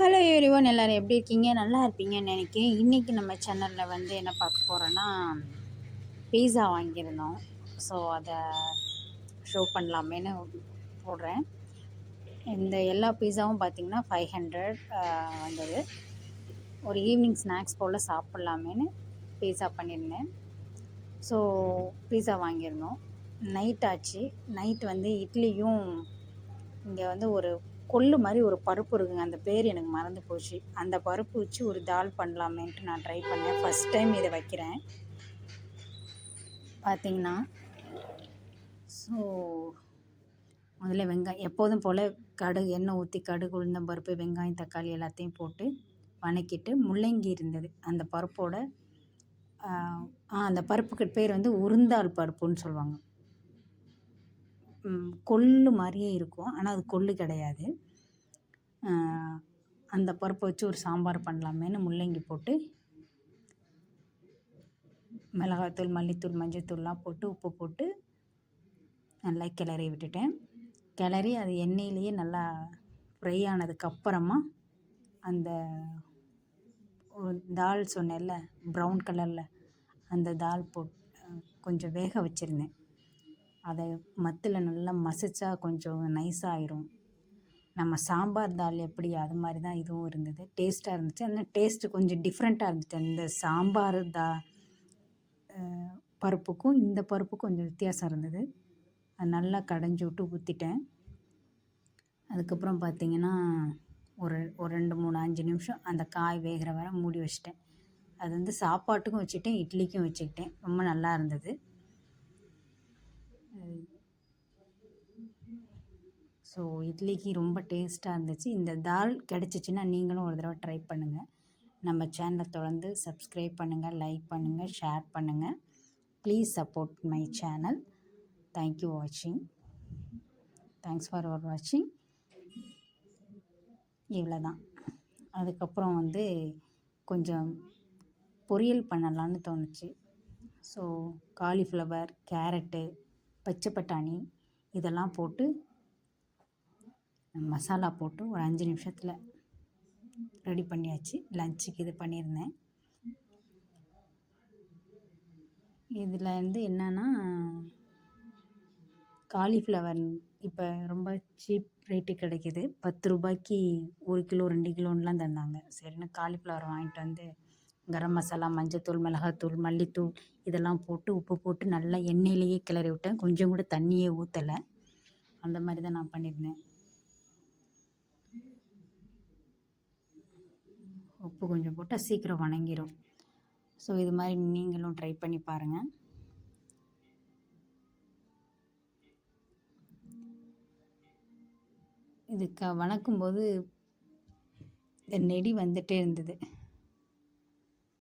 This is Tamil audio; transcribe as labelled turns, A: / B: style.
A: ஹலோ எவ்ரிவன், எல்லோரும் எப்படி இருக்கீங்க? நல்லா இருப்பீங்கன்னு நினைக்கிறேன். இன்றைக்கி நம்ம சேனலில் வந்து என்ன பார்க்க போகிறோன்னா, பீஸா வாங்கியிருந்தோம். ஸோ அதை ஷோ பண்ணலாமேன்னு போடுறேன். இந்த எல்லா பீஸாவும் பார்த்திங்கன்னா 500 வந்தது. ஒரு ஈவினிங் ஸ்நாக்ஸ் போல் சாப்பிட்லாமேன்னு பீஸா பண்ணியிருந்தேன். ஸோ பீஸா வாங்கியிருந்தோம். நைட் ஆச்சு. நைட் வந்து இட்லியும் இங்கே வந்து ஒரு கொள்ளு மாதிரி ஒரு பருப்பு இருக்குங்க, அந்த பேர் எனக்கு மறந்து போச்சு. அந்த பருப்பு வச்சு ஒரு தால் பண்ணலாமேன்ட்டு நான் ட்ரை பண்ணேன். ஃபஸ்ட் டைம் இதை வைக்கிறேன் பார்த்தீங்கன்னா. ஸோ முதல்ல வெங்காயம் எப்போதும் போல் எண்ணெய் ஊற்றி கடுகு, உளுந்தம் பருப்பு, வெங்காயம், தக்காளி எல்லாத்தையும் போட்டு வணக்கிட்டு, முள்ளங்கி இருந்தது அந்த பருப்போட. அந்த பருப்புக்கு பேர் வந்து உருந்தால் பருப்புன்னு சொல்லுவாங்க. கொள்ளு மாதிரியே இருக்கும், ஆனால் அது கொள்ளு கிடையாது. அந்த பருப்பை வச்சு ஒரு சாம்பார் பண்ணலாமேன்னு முள்ளங்கி போட்டு மிளகாத்தூள், மல்லித்தூள், மஞ்சள்தூள்லாம் போட்டு உப்பு போட்டு நல்லா கிளறி விட்டுட்டேன். கிளறி அது எண்ணெயிலேயே நல்லா ஃப்ரை ஆனதுக்கப்புறமா அந்த தால் சொன்னேன்ல ப்ரௌன் கலரில், அந்த தால் கொஞ்சம் வேக வச்சுருந்தேன். அதை மத்தில் நல்லா மசிச்சா கொஞ்சம் நைஸாகிடும். நம்ம சாம்பார் தால் எப்படி அது மாதிரி தான் இதுவும் இருந்தது. டேஸ்ட்டாக இருந்துச்சு. ஆனால் டேஸ்ட்டு கொஞ்சம் டிஃப்ரெண்ட்டாக இருந்துச்சு. இந்த சாம்பார் பருப்புக்கும் இந்த பருப்புக்கும் கொஞ்சம் வித்தியாசம் இருந்தது. அது நல்லா கடைஞ்சி விட்டு ஊற்றிட்டேன். அதுக்கப்புறம் பார்த்திங்கன்னா ஒரு 2, 3, 5 நிமிஷம் அந்த காய் வேகிற வரை மூடி வச்சிட்டேன். அது வந்து சாப்பாட்டுக்கும் வச்சுட்டேன், இட்லிக்கும் வச்சுக்கிட்டேன். ரொம்ப நல்லா இருந்தது. ஸோ இட்லிக்கு ரொம்ப டேஸ்ட்டாக இருந்துச்சு. இந்த தால் கிடச்சிச்சின்னா நீங்களும் ஒரு தடவை ட்ரை பண்ணுங்கள். நம்ம சேனலை தொடர்ந்து சப்ஸ்கிரைப் பண்ணுங்கள், லைக் பண்ணுங்கள், ஷேர் பண்ணுங்கள். Please support my channel. Thank you வாட்சிங். தேங்க்ஸ் ஃபார் வாட்சிங். இவ்வளோ தான். அதுக்கப்புறம் வந்து கொஞ்சம் பொரியல் பண்ணலான்னு தோணுச்சு. ஸோ காலிஃப்ளவர், கேரட்டு, பச்சை பட்டாணி இதெல்லாம் போட்டு மசாலா போட்டு ஒரு 5 நிமிஷத்தில் ரெடி பண்ணியாச்சு. லஞ்சுக்கு இது பண்ணியிருந்தேன். இதில் வந்து என்னென்னா, காலிஃப்ளவர் இப்போ ரொம்ப சீப் ரேட்டு கிடைக்கிது. 10 ரூபாய்க்கு 1 கிலோ 2 கிலோன்னுலாம் தந்தாங்க. சரின்னு காலிஃப்ளவர் வாங்கிட்டு வந்து கரம் மசாலா, மஞ்சள்தூள், மிளகாத்தூள், மல்லித்தூள் இதெல்லாம் போட்டு உப்பு போட்டு நல்லா எண்ணெயிலேயே கிளறி விட்டேன். கொஞ்சம் கூட தண்ணியே ஊற்றலை. அந்த மாதிரி தான் நான் பண்ணியிருந்தேன். உப்பு கொஞ்சம் போட்டால் சீக்கிரம் வணங்கிடும். ஸோ இது மாதிரி நீங்களும் ட்ரை பண்ணி பாருங்கள். இது வணக்கும்போது இந்த நெடி வந்துகிட்டே இருந்தது.